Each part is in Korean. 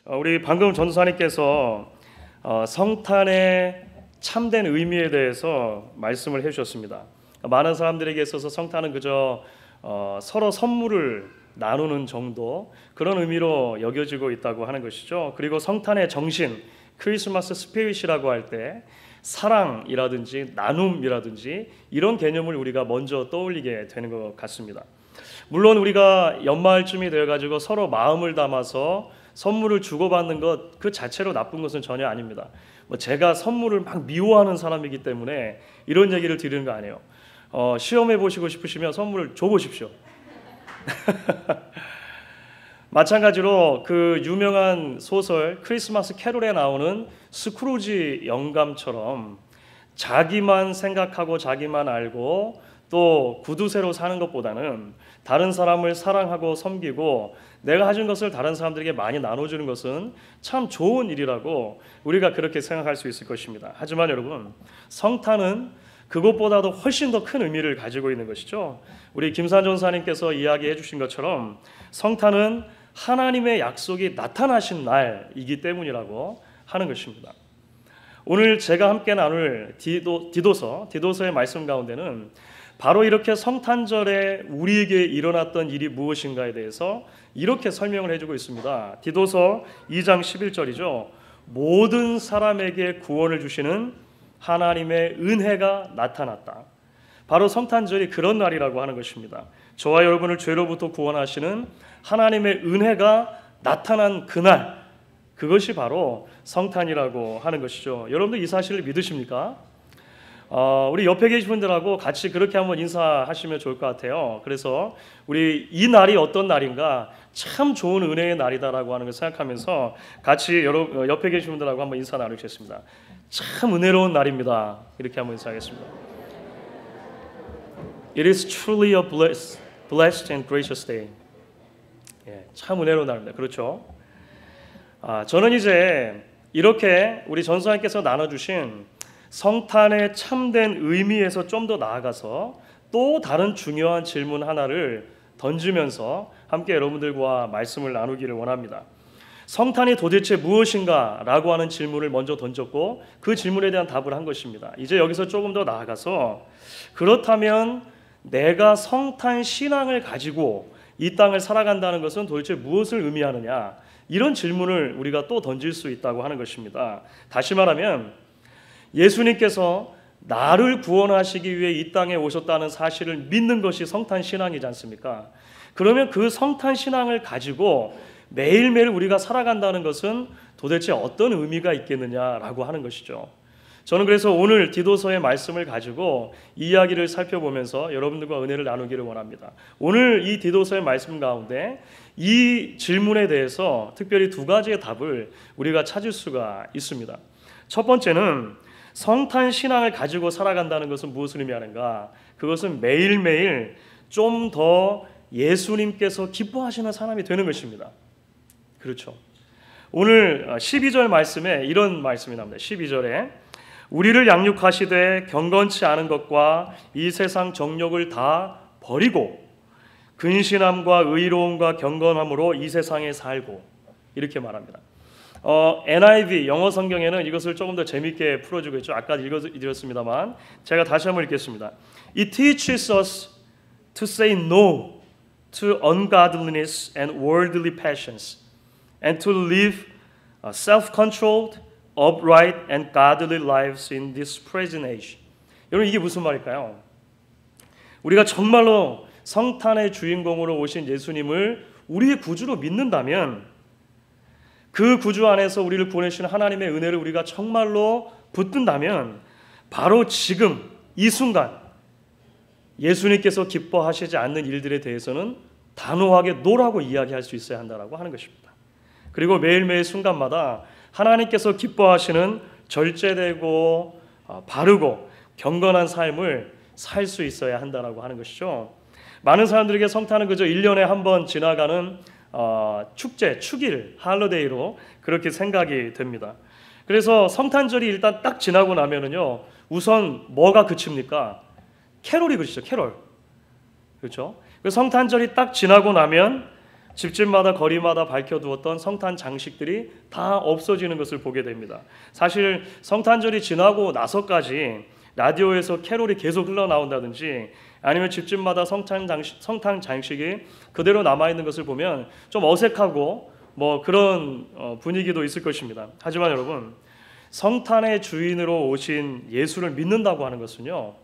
우리 방금 전도사님께서 성탄의 참된 의미에 대해서 말씀을 해주셨습니다. 많은 사람들에게 있어서 성탄은 그저 서로 선물을 나누는 정도, 그런 의미로 여겨지고 있다고 하는 것이죠. 그리고 성탄의 정신, 크리스마스 스피릿이라고 할 때 사랑이라든지 나눔이라든지 이런 개념을 우리가 먼저 떠올리게 되는 것 같습니다. 물론 우리가 연말쯤이 되어가지고 서로 마음을 담아서 선물을 주고받는 것 그 자체로 나쁜 것은 전혀 아닙니다. 제가 선물을 막 미워하는 사람이기 때문에 이런 얘기를 드리는 거 아니에요. 시험해 보시고 싶으시면 선물을 줘보십시오. 마찬가지로 그 유명한 소설 크리스마스 캐롤에 나오는 스크루지 영감처럼 자기만 생각하고 자기만 알고 또 구두쇠로 사는 것보다는 다른 사람을 사랑하고 섬기고 내가 가진 것을 다른 사람들에게 많이 나눠주는 것은 참 좋은 일이라고 우리가 그렇게 생각할 수 있을 것입니다. 하지만 여러분, 성탄은 그것보다도 훨씬 더 큰 의미를 가지고 있는 것이죠. 우리 김산 전사님께서 이야기해 주신 것처럼 성탄은 하나님의 약속이 나타나신 날이기 때문이라고 하는 것입니다. 오늘 제가 함께 나눌 디도서의 말씀 가운데는 바로 이렇게 성탄절에 우리에게 일어났던 일이 무엇인가에 대해서 이렇게 설명을 해주고 있습니다. 디도서 2장 11절이죠. 모든 사람에게 구원을 주시는 하나님의 은혜가 나타났다. 바로 성탄절이 그런 날이라고 하는 것입니다. 저와 여러분을 죄로부터 구원하시는 하나님의 은혜가 나타난 그날, 그것이 바로 성탄이라고 하는 것이죠. 여러분들 이 사실을 믿으십니까? 우리 옆에 계신 분들하고 같이 그렇게 한번 인사하시면 좋을 것 같아요. 그래서 우리 이 날이 어떤 날인가, 참 좋은 은혜의 날이다라고 하는 걸 생각하면서 같이 옆에 계신 분들하고 한번 인사 나누겠습니다. 참 은혜로운 날입니다. 이렇게 한번 인사하겠습니다. It is truly a blessed and gracious day. 참 은혜로운 날입니다. 그렇죠? 저는 이제 이렇게 우리 전사님께서 나눠주신 성탄의 참된 의미에서 좀 더 나아가서 또 다른 중요한 질문 하나를 던지면서 함께 여러분들과 말씀을 나누기를 원합니다. 성탄이 도대체 무엇인가? 라고 하는 질문을 먼저 던졌고 그 질문에 대한 답을 한 것입니다. 이제 여기서 조금 더 나아가서 그렇다면 내가 성탄 신앙을 가지고 이 땅을 살아간다는 것은 도대체 무엇을 의미하느냐? 이런 질문을 우리가 또 던질 수 있다고 하는 것입니다. 다시 말하면 예수님께서 나를 구원하시기 위해 이 땅에 오셨다는 사실을 믿는 것이 성탄 신앙이지 않습니까? 그러면 그 성탄 신앙을 가지고 매일매일 우리가 살아간다는 것은 도대체 어떤 의미가 있겠느냐라고 하는 것이죠. 저는 그래서 오늘 디도서의 말씀을 가지고 이야기를 살펴보면서 여러분들과 은혜를 나누기를 원합니다. 오늘 이 디도서의 말씀 가운데 이 질문에 대해서 특별히 두 가지의 답을 우리가 찾을 수가 있습니다. 첫 번째는 성탄 신앙을 가지고 살아간다는 것은 무엇을 의미하는가? 그것은 매일매일 좀 더 예수님께서 기뻐하시는 사람이 되는 것입니다. 그렇죠. 오늘 12절 말씀에 이런 말씀이 나옵니다. 12절에 우리를 양육하시되 경건치 않은 것과 이 세상 정욕을 다 버리고 근신함과 의로움과 경건함으로 이 세상에 살고, 이렇게 말합니다. NIV 영어 성경에는 이것을 조금 더 재밌게 풀어주고 있죠. 아까 읽었습니다만 제가 다시 한번 읽겠습니다. It teaches us to say no to ungodliness and worldly passions and to live self-controlled, upright and godly lives in this present age. 여러분, 이게 무슨 말일까요? 우리가 정말로 성탄의 주인공으로 오신 예수님을 우리의 구주로 믿는다면 그 구주 안에서 우리를 구원해주시는 하나님의 은혜를 우리가 정말로 붙든다면 바로 지금 이 순간 예수님께서 기뻐하시지 않는 일들에 대해서는 단호하게 노라고 이야기할 수 있어야 한다고 하는 것입니다. 그리고 매일매일 순간마다 하나님께서 기뻐하시는 절제되고 바르고 경건한 삶을 살 수 있어야 한다고 하는 것이죠. 많은 사람들에게 성탄은 그저 1년에 한 번 지나가는 축제, 축일, 할러데이로 그렇게 생각이 됩니다. 그래서 성탄절이 일단 딱 지나고 나면은요, 우선 뭐가 그칩니까? 캐롤이 그치죠, 캐롤. 그렇죠? 그 성탄절이 딱 지나고 나면 집집마다 거리마다 밝혀두었던 성탄 장식들이 다 없어지는 것을 보게 됩니다. 사실 성탄절이 지나고 나서까지 라디오에서 캐롤이 계속 흘러나온다든지 아니면 집집마다 성탄 장식이 그대로 남아있는 것을 보면 좀 어색하고 그런 분위기도 있을 것입니다. 하지만 여러분, 성탄의 주인으로 오신 예수를 믿는다고 하는 것은요,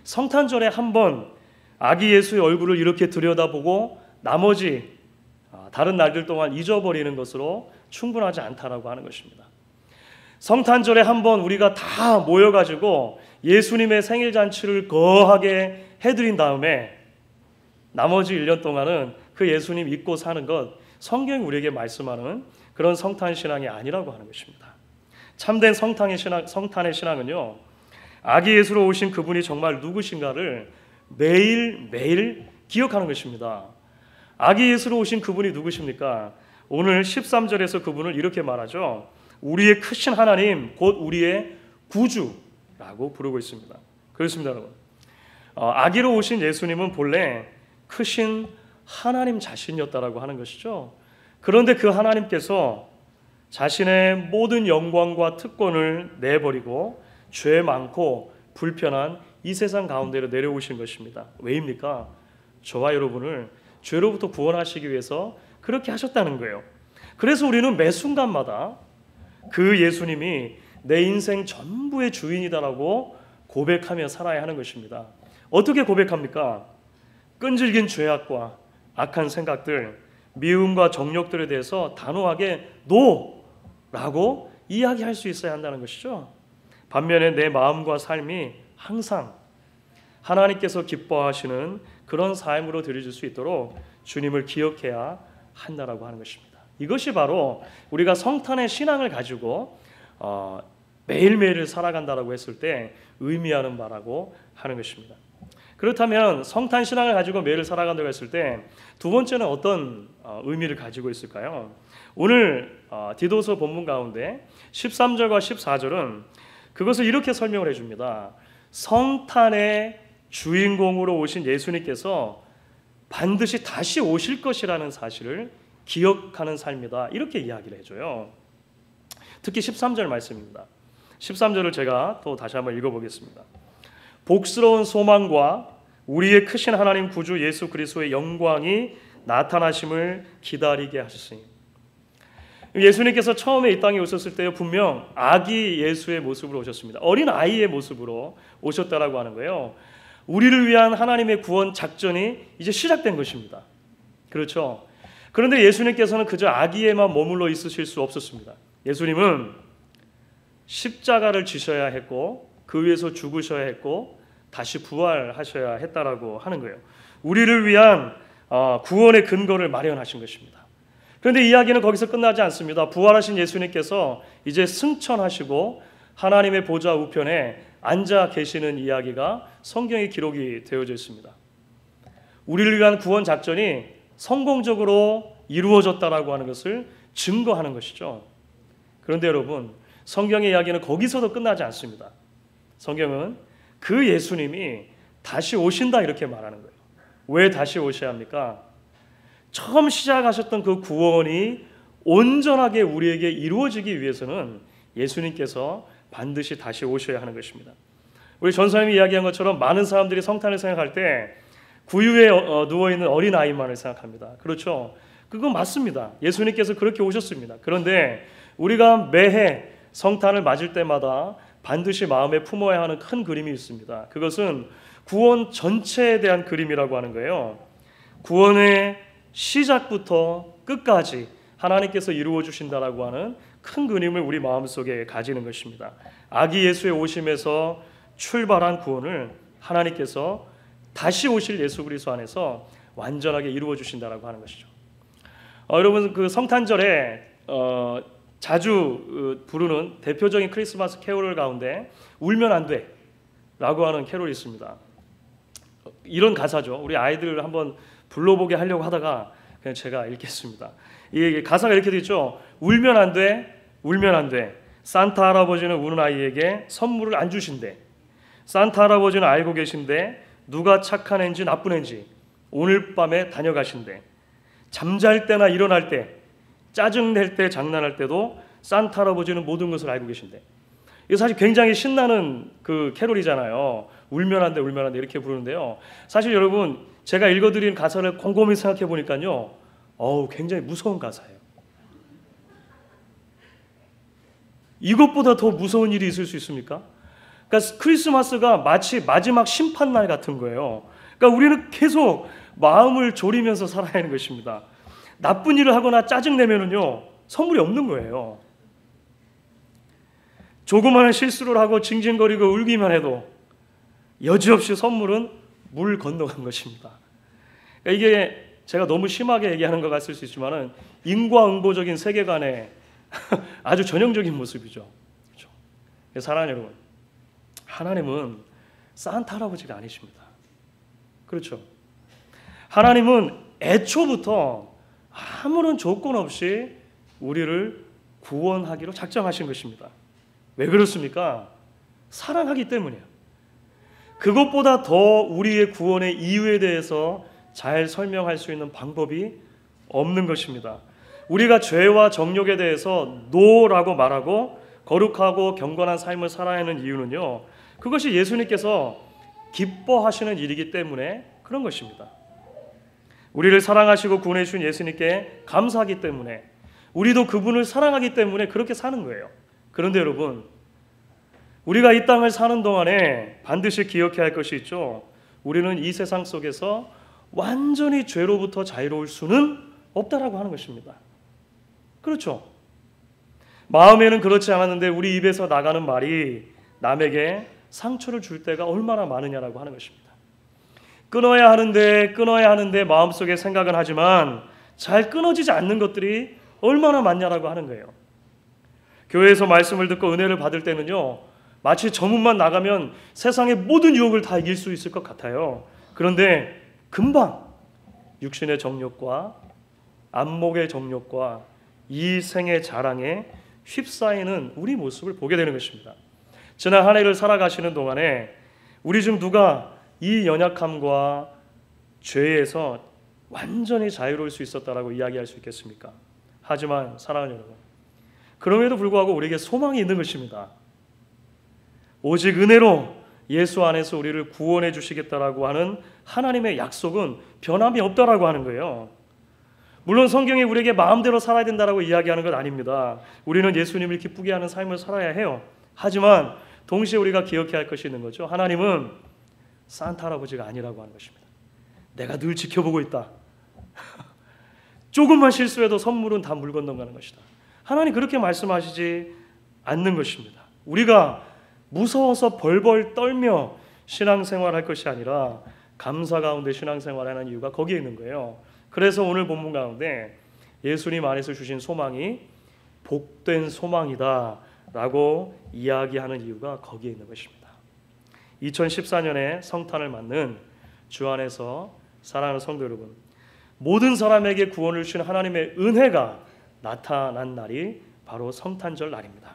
성탄절에 한번 아기 예수의 얼굴을 이렇게 들여다보고 나머지 다른 날들 동안 잊어버리는 것으로 충분하지 않다라고 하는 것입니다. 성탄절에 한번 우리가 다 모여가지고 예수님의 생일잔치를 거하게 해드린 다음에 나머지 1년 동안은 그 예수님 잊고 사는 것, 성경이 우리에게 말씀하는 그런 성탄 신앙이 아니라고 하는 것입니다. 참된 성탄의 신앙은요, 아기 예수로 오신 그분이 정말 누구신가를 매일매일 기억하는 것입니다. 아기 예수로 오신 그분이 누구십니까? 오늘 13절에서 그분을 이렇게 말하죠. 우리의 크신 하나님, 곧 우리의 구주라고 부르고 있습니다. 그렇습니다, 여러분. 아기로 오신 예수님은 본래 크신 하나님 자신이었다라고 하는 것이죠. 그런데 그 하나님께서 자신의 모든 영광과 특권을 내버리고 죄 많고 불편한 이 세상 가운데로 내려오신 것입니다. 왜입니까? 저와 여러분을 죄로부터 구원하시기 위해서 그렇게 하셨다는 거예요. 그래서 우리는 매 순간마다 그 예수님이 내 인생 전부의 주인이다라고 고백하며 살아야 하는 것입니다. 어떻게 고백합니까? 끈질긴 죄악과 악한 생각들, 미움과 정욕들에 대해서 단호하게 노라고 이야기할 수 있어야 한다는 것이죠. 반면에 내 마음과 삶이 항상 하나님께서 기뻐하시는 그런 삶으로 드려질 수 있도록 주님을 기억해야 한다라고 하는 것입니다. 이것이 바로 우리가 성탄의 신앙을 가지고 매일매일을 살아간다라고 했을 때 의미하는 바라고 하는 것입니다. 그렇다면 성탄 신앙을 가지고 매일 살아간다고 했을 때 두 번째는 어떤 의미를 가지고 있을까요? 오늘 디도서 본문 가운데 13절과 14절은 그것을 이렇게 설명을 해줍니다. 성탄의 주인공으로 오신 예수님께서 반드시 다시 오실 것이라는 사실을 기억하는 삶이다, 이렇게 이야기를 해줘요. 특히 13절 말씀입니다. 13절을 제가 또 다시 한번 읽어보겠습니다. 복스러운 소망과 우리의 크신 하나님 구주 예수 그리스도의 영광이 나타나심을 기다리게 하셨으니, 예수님께서 처음에 이 땅에 오셨을 때 분명 아기 예수의 모습으로 오셨습니다. 어린 아이의 모습으로 오셨다라고 하는 거예요. 우리를 위한 하나님의 구원 작전이 이제 시작된 것입니다. 그렇죠? 그런데 예수님께서는 그저 아기에만 머물러 있으실 수 없었습니다. 예수님은 십자가를 지셔야 했고 그 위에서 죽으셔야 했고 다시 부활하셔야 했다라고 하는 거예요. 우리를 위한 구원의 근거를 마련하신 것입니다. 그런데 이야기는 거기서 끝나지 않습니다. 부활하신 예수님께서 이제 승천하시고 하나님의 보좌 우편에 앉아 계시는 이야기가 성경에 기록이 되어져 있습니다. 우리를 위한 구원 작전이 성공적으로 이루어졌다라고 하는 것을 증거하는 것이죠. 그런데 여러분, 성경의 이야기는 거기서도 끝나지 않습니다. 성경은 그 예수님이 다시 오신다 이렇게 말하는 거예요. 왜 다시 오셔야 합니까? 처음 시작하셨던 그 구원이 온전하게 우리에게 이루어지기 위해서는 예수님께서 반드시 다시 오셔야 하는 것입니다. 우리 전사님이 이야기한 것처럼 많은 사람들이 성탄을 생각할 때 구유에 누워있는 어린아이만을 생각합니다. 그렇죠? 그건 맞습니다. 예수님께서 그렇게 오셨습니다. 그런데 우리가 매해 성탄을 맞을 때마다 반드시 마음에 품어야 하는 큰 그림이 있습니다. 그것은 구원 전체에 대한 그림이라고 하는 거예요. 구원의 시작부터 끝까지 하나님께서 이루어 주신다라고 하는 큰 그림을 우리 마음속에 가지는 것입니다. 아기 예수의 오심에서 출발한 구원을 하나님께서 다시 오실 예수 그리스도 안에서 완전하게 이루어 주신다라고 하는 것이죠. 여러분, 그 성탄절에 자주 부르는 대표적인 크리스마스 캐롤 가운데 울면 안 돼라고 하는 캐롤이 있습니다. 이런 가사죠. 우리 아이들 한번 불러보게 하려고 하다가 그냥 제가 읽겠습니다. 이 가사가 이렇게 되어 있죠. 울면 안 돼, 울면 안 돼. 산타 할아버지는 우는 아이에게 선물을 안 주신대. 산타 할아버지는 알고 계신데 누가 착한 애인지 나쁜 애인지 오늘 밤에 다녀가신대. 잠잘 때나 일어날 때, 짜증낼 때, 장난할 때도 산타 할아버지는 모든 것을 알고 계신데, 이게 사실 굉장히 신나는 그 캐롤이잖아요. 울면 안 돼, 울면 안 돼 이렇게 부르는데요. 사실 여러분, 제가 읽어드린 가사를 곰곰이 생각해 보니까요, 굉장히 무서운 가사예요. 이것보다 더 무서운 일이 있을 수 있습니까? 그러니까 크리스마스가 마치 마지막 심판날 같은 거예요. 그러니까 우리는 계속 마음을 졸이면서 살아야 하는 것입니다. 나쁜 일을 하거나 짜증내면은요, 선물이 없는 거예요. 조그마한 실수를 하고 징징거리고 울기만 해도 여지없이 선물은 물 건너간 것입니다. 그러니까 이게 제가 너무 심하게 얘기하는 것 같을 수 있지만은 인과응보적인 세계관의 아주 전형적인 모습이죠. 그렇죠? 사랑하는 여러분, 하나님은 산타 할아버지가 아니십니다. 그렇죠? 하나님은 애초부터 아무런 조건 없이 우리를 구원하기로 작정하신 것입니다. 왜 그렇습니까? 사랑하기 때문이에요. 그것보다 더 우리의 구원의 이유에 대해서 잘 설명할 수 있는 방법이 없는 것입니다. 우리가 죄와 정욕에 대해서 노라고 말하고 거룩하고 경건한 삶을 살아야 하는 이유는요, 그것이 예수님께서 기뻐하시는 일이기 때문에 그런 것입니다. 우리를 사랑하시고 구원해 주신 예수님께 감사하기 때문에, 우리도 그분을 사랑하기 때문에 그렇게 사는 거예요. 그런데 여러분, 우리가 이 땅을 사는 동안에 반드시 기억해야 할 것이 있죠. 우리는 이 세상 속에서 완전히 죄로부터 자유로울 수는 없다라고 하는 것입니다. 그렇죠? 마음에는 그렇지 않았는데 우리 입에서 나가는 말이 남에게 상처를 줄 때가 얼마나 많으냐라고 하는 것입니다. 끊어야 하는데 마음속에 생각은 하지만 잘 끊어지지 않는 것들이 얼마나 많냐라고 하는 거예요. 교회에서 말씀을 듣고 은혜를 받을 때는요, 마치 저 문만 나가면 세상의 모든 유혹을 다 이길 수 있을 것 같아요. 그런데 금방 육신의 정욕과 안목의 정욕과 이 생의 자랑에 휩싸이는 우리 모습을 보게 되는 것입니다. 지난 한 해를 살아가시는 동안에 우리 중 누가 이 연약함과 죄에서 완전히 자유로울 수 있었다라고 이야기할 수 있겠습니까? 하지만 사랑하는 여러분, 그럼에도 불구하고 우리에게 소망이 있는 것입니다. 오직 은혜로 예수 안에서 우리를 구원해 주시겠다라고 하는 하나님의 약속은 변함이 없다라고 하는 거예요. 물론 성경이 우리에게 마음대로 살아야 된다라고 이야기하는 건 아닙니다. 우리는 예수님을 기쁘게 하는 삶을 살아야 해요. 하지만 동시에 우리가 기억해야 할 것이 있는 거죠. 하나님은 산타 할아버지가 아니라고 하는 것입니다. 내가 늘 지켜보고 있다. 조금만 실수해도 선물은 다 물 건너가는 것이다. 하나님 그렇게 말씀하시지 않는 것입니다. 우리가 무서워서 벌벌 떨며 신앙생활할 것이 아니라 감사 가운데 신앙생활하는 이유가 거기에 있는 거예요. 그래서 오늘 본문 가운데 예수님 안에서 주신 소망이 복된 소망이다 라고 이야기하는 이유가 거기에 있는 것입니다. 2014년에 성탄을 맞는 주 안에서 사랑하는 성도 여러분, 모든 사람에게 구원을 주신 하나님의 은혜가 나타난 날이 바로 성탄절 날입니다.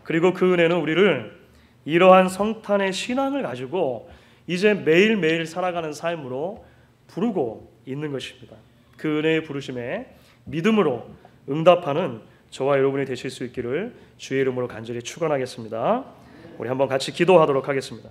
그리고 그 은혜는 우리를 이러한 성탄의 신앙을 가지고 이제 매일매일 살아가는 삶으로 부르고 있는 것입니다. 그 은혜의 부르심에 믿음으로 응답하는 저와 여러분이 되실 수 있기를 주의 이름으로 간절히 축원하겠습니다. 우리 한번 같이 기도하도록 하겠습니다.